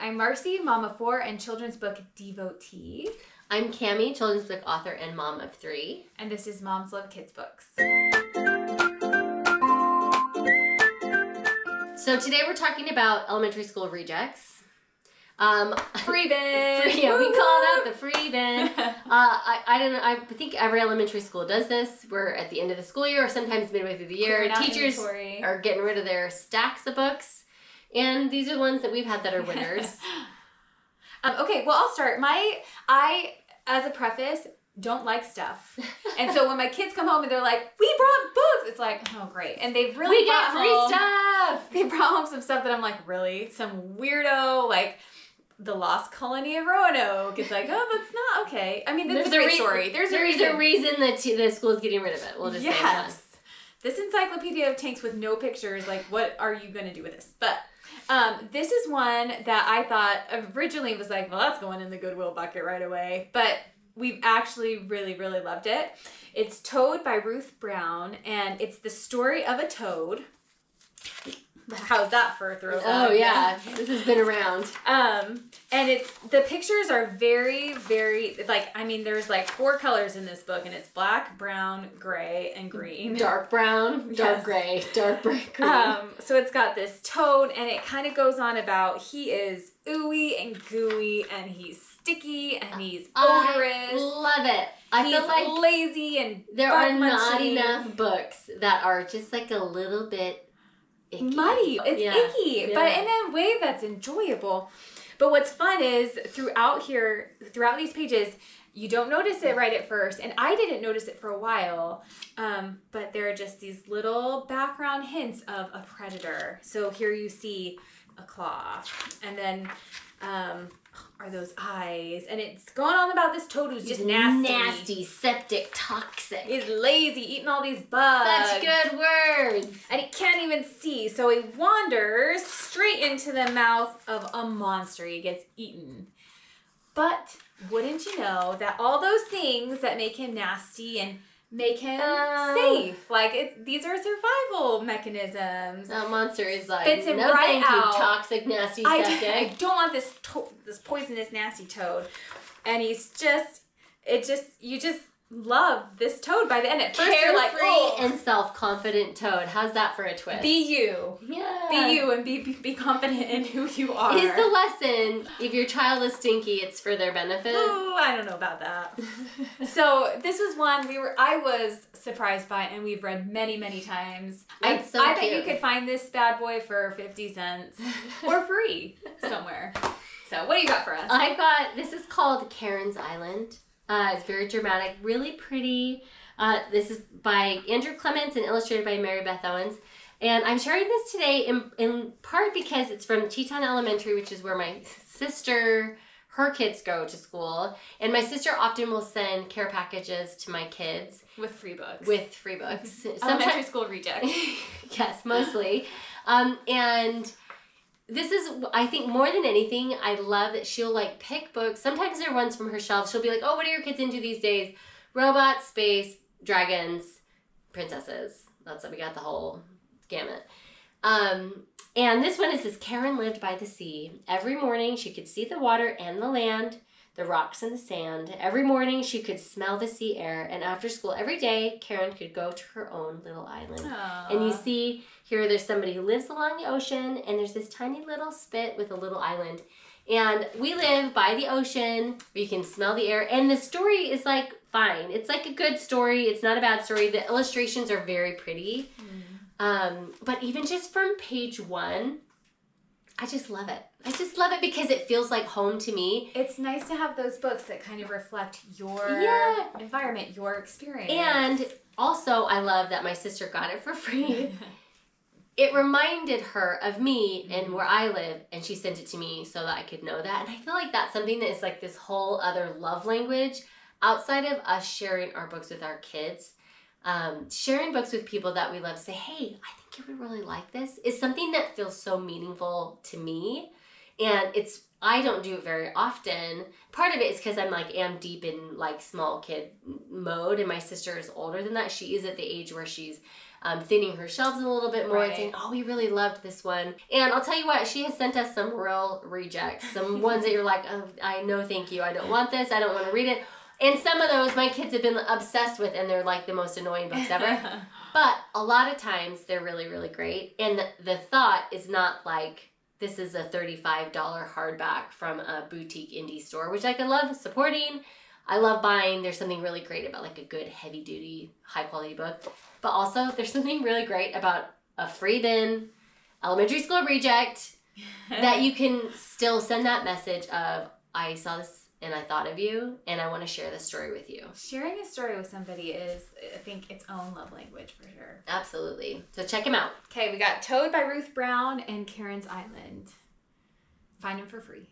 I'm Marcy, mom of 4 and children's book devotee. I'm Cammie, children's book author and mom of 3. And this is Moms Love Kids Books. So today we're talking about elementary school rejects. Free bin! We call that the free bin. I don't know, I think every elementary school does this. We're at the end of the school year or sometimes midway through the year. Teachers are getting rid of their stacks of books. And these are the ones that we've had that are winners. Okay, well, I'll start. I, as a preface, don't like stuff. And so when my kids come home and they're like, we brought books, it's like, oh, great. And they've really got free stuff. They brought home some stuff that I'm like, really? Some weirdo, like the Lost Colony of Roanoke. It's like, oh, that's not okay. I mean, that's a great story. There's a reason that the school's getting rid of it. We'll just say that. This encyclopedia of tanks with no pictures, like, what are you going to do with this? But this is one that I thought originally was like, well, that's going in the Goodwill bucket right away. But we've actually really, really loved it. It's Toad by Ruth Brown, and it's the story of a toad. How's that for a throwback? Oh, yeah. This has been around. And the pictures are very, very, there's 4 colors in this book, and it's black, brown, gray, and green. Dark brown, dark gray, dark bright green. So it's got this toad, and it kind of goes on about he is ooey and gooey, and he's sticky, and he's odorous. I love it. I feel feel like lazy, and there are not enough books that are just like a little bit icky. Muddy. It's icky, but in a way that's enjoyable. But what's fun is throughout these pages, you don't notice it right at first, and I didn't notice it for a while, but there are just these little background hints of a predator. So here you see a claw, and then are those eyes, and it's going on about this toad who's just nasty, septic, toxic. He's lazy, eating all these bugs. Such good words. And he can't even see, so he wanders straight into the mouth of a monster. He gets eaten. But wouldn't you know that all those things that make him nasty and make him safe, these are survival mechanisms. That monster is like, spits him no right thank out. You, toxic, nasty septic. I don't want this poisonous, nasty toad. And you just love this toad by the end. At first you're like, oh. And self-confident toad. How's that for a twist? Be you. Yeah. Be you and be confident in who you are. Is the lesson, if your child is stinky, it's for their benefit? Oh, I don't know about that. So this was one I was surprised by, and we've read many, many times. I bet you could find this bad boy for 50 cents or free somewhere. So what do you got for us? This is called Karen's Island. It's very dramatic, really pretty. This is by Andrew Clements and illustrated by Mary Beth Owens. And I'm sharing this today in part because it's from Teton Elementary, which is where my sister, her kids go to school. And my sister often will send care packages to my kids. With free books. Elementary school reject. Yes, mostly. And this is, I think, more than anything, I love that she'll pick books. Sometimes they're ones from her shelf. She'll be like, oh, what are your kids into these days? Robots, space, dragons, princesses. We got the whole gamut. And this one says, Karen lived by the sea. Every morning she could see the water and the land, the rocks and the sand. Every morning she could smell the sea air. And after school every day, Karen could go to her own little island. Aww. And you see here there's somebody who lives along the ocean, and there's this tiny little spit with a little island. And we live by the ocean, where you can smell the air. And the story is fine. It's a good story. It's not a bad story. The illustrations are very pretty. But even just from page 1, I just love it. I just love it because it feels like home to me. It's nice to have those books that kind of reflect your environment, your experience. And also, I love that my sister got it for free. It reminded her of me and where I live, and she sent it to me so that I could know that. And I feel like that's something that is this whole other love language outside of us sharing our books with our kids. Sharing books with people that we love, say, hey, I think you would really like this, is something that feels so meaningful to me. And I don't do it very often. Part of it is because I'm am deep in small kid mode, and my sister is older than that. She is at the age where she's thinning her shelves a little bit more and Right. saying, oh, we really loved this one. And I'll tell you what, she has sent us some real rejects, some ones that you're like, oh, I no thank you, I don't want this, I don't want to read it. And some of those my kids have been obsessed with, and they're like the most annoying books ever. But a lot of times they're really, really great. And the thought is not like, this is a $35 hardback from a boutique indie store, which I can love supporting. I love buying. There's something really great about like a good heavy duty, high quality book. But also there's something really great about a free bin, elementary school reject, that you can still send that message of, I saw this and I thought of you, and I want to share this story with you. Sharing a story with somebody is, I think, its own love language for sure. Absolutely. So check him out. Okay, we got Toad by Ruth Brown and Karen's Island. Find them for free.